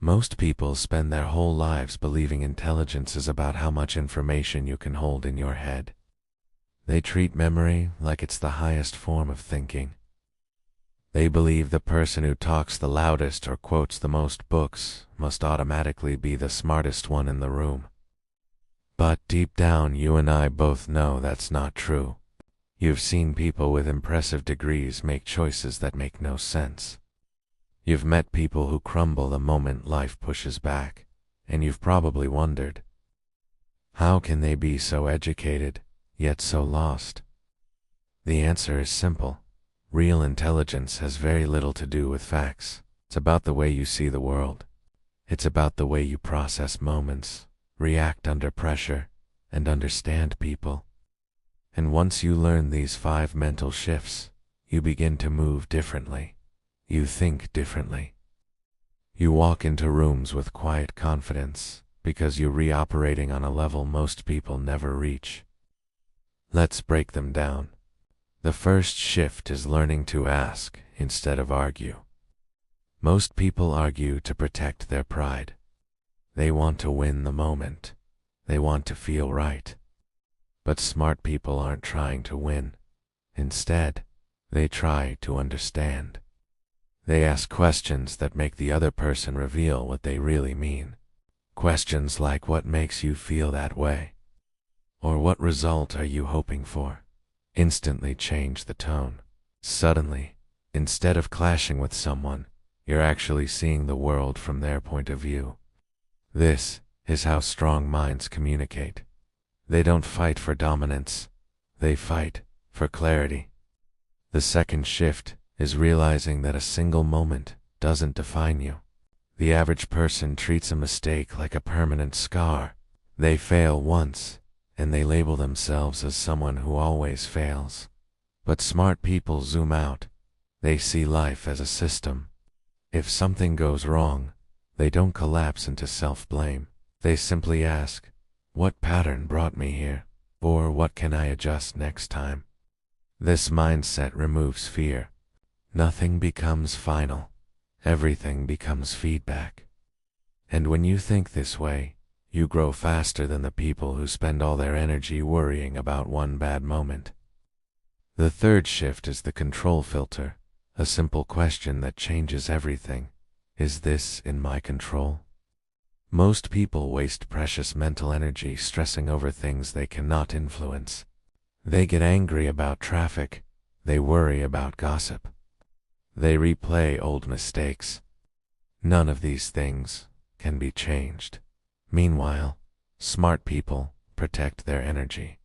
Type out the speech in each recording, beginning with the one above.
Most people spend their whole lives believing intelligence is about how much information you can hold in your head. They treat memory like it's the highest form of thinking. They believe the person who talks the loudest or quotes the most books must automatically be the smartest one in the room. But deep down, you and I both know that's not true. You've seen people with impressive degrees make choices that make no sense. You've met people who crumble the moment life pushes back, and you've probably wondered, how can they be so educated, yet so lost? The answer is simple. Real intelligence has very little to do with facts. It's about the way you see the world. It's about the way you process moments, react under pressure, and understand people. And once you learn these 5 mental shifts, you begin to move differently. You think differently. You walk into rooms with quiet confidence because you're reoperating on a level most people never reach. Let's break them down. The first shift is learning to ask instead of argue. Most people argue to protect their pride. They want to win the moment. They want to feel right. But smart people aren't trying to win. Instead, they try to understand. They ask questions that make the other person reveal what they really mean. Questions like, what makes you feel that way? Or what result are you hoping for? Instantly change the tone. Suddenly, instead of clashing with someone, you're actually seeing the world from their point of view. This is how strong minds communicate. They don't fight for dominance. They fight for clarity. The second shift is realizing that a single moment doesn't define you. The average person treats a mistake like a permanent scar. They fail once, and they label themselves as someone who always fails. But smart people zoom out. They see life as a system. If something goes wrong, they don't collapse into self-blame. They simply ask, what pattern brought me here? Or what can I adjust next time? This mindset removes fear. Nothing becomes final. Everything becomes feedback. And when you think this way, you grow faster than the people who spend all their energy worrying about one bad moment. The third shift is the control filter, a simple question that changes everything. Is this in my control? Most people waste precious mental energy stressing over things they cannot influence. They get angry about traffic. They worry about gossip. They replay old mistakes. None of these things can be changed. Meanwhile, smart people protect their energy.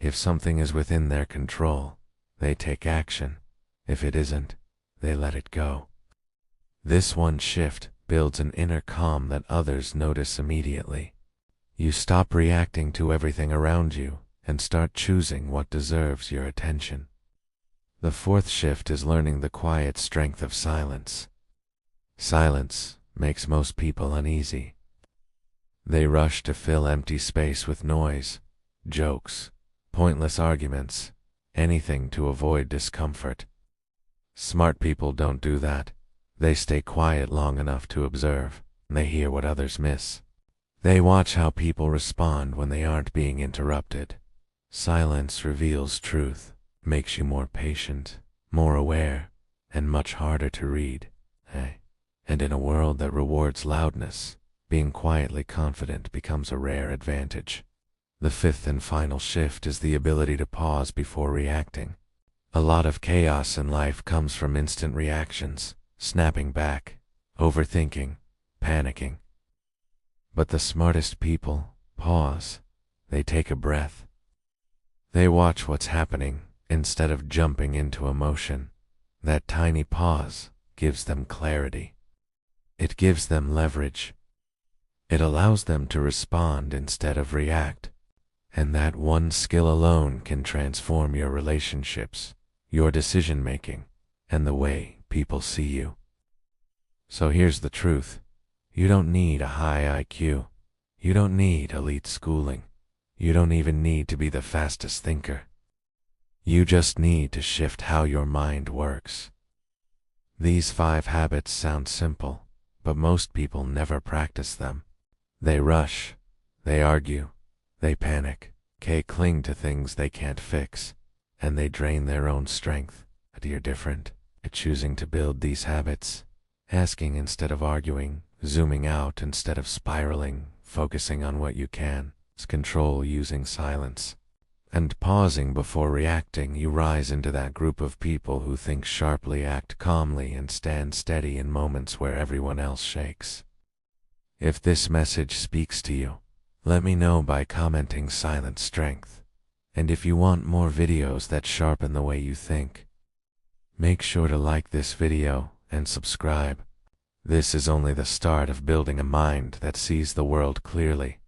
If something is within their control, they take action. If it isn't, they let it go. This one shift builds an inner calm that others notice immediately. You stop reacting to everything around you and start choosing what deserves your attention. The fourth shift is learning the quiet strength of silence. Silence makes most people uneasy. They rush to fill empty space with noise, jokes, pointless arguments, anything to avoid discomfort. Smart people don't do that. They stay quiet long enough to observe. They hear what others miss. They watch how people respond when they aren't being interrupted. Silence reveals truth. Makes you more patient, more aware, and much harder to read. And in a world that rewards loudness, being quietly confident becomes a rare advantage. The fifth and final shift is the ability to pause before reacting. A lot of chaos in life comes from instant reactions, snapping back, overthinking, panicking. But the smartest people pause. They take a breath. They watch what's happening instead of jumping into emotion. That tiny pause gives them clarity. It gives them leverage. It allows them to respond instead of react. And that one skill alone can transform your relationships, your decision-making, and the way people see you. So here's the truth. You don't need a high IQ. You don't need elite schooling. You don't even need to be the fastest thinker. You just need to shift how your mind works. These 5 habits sound simple, but most people never practice them. They rush, they argue, they panic, they cling to things they can't fix, and they drain their own strength. But you're different. You're choosing to build these habits, asking instead of arguing, zooming out instead of spiraling, focusing on what you can control using silence, and pausing before reacting. You rise into that group of people who think sharply, act calmly, and stand steady in moments where everyone else shakes. If this message speaks to you, let me know by commenting silent strength. And if you want more videos that sharpen the way you think, make sure to like this video and subscribe. This is only the start of building a mind that sees the world clearly.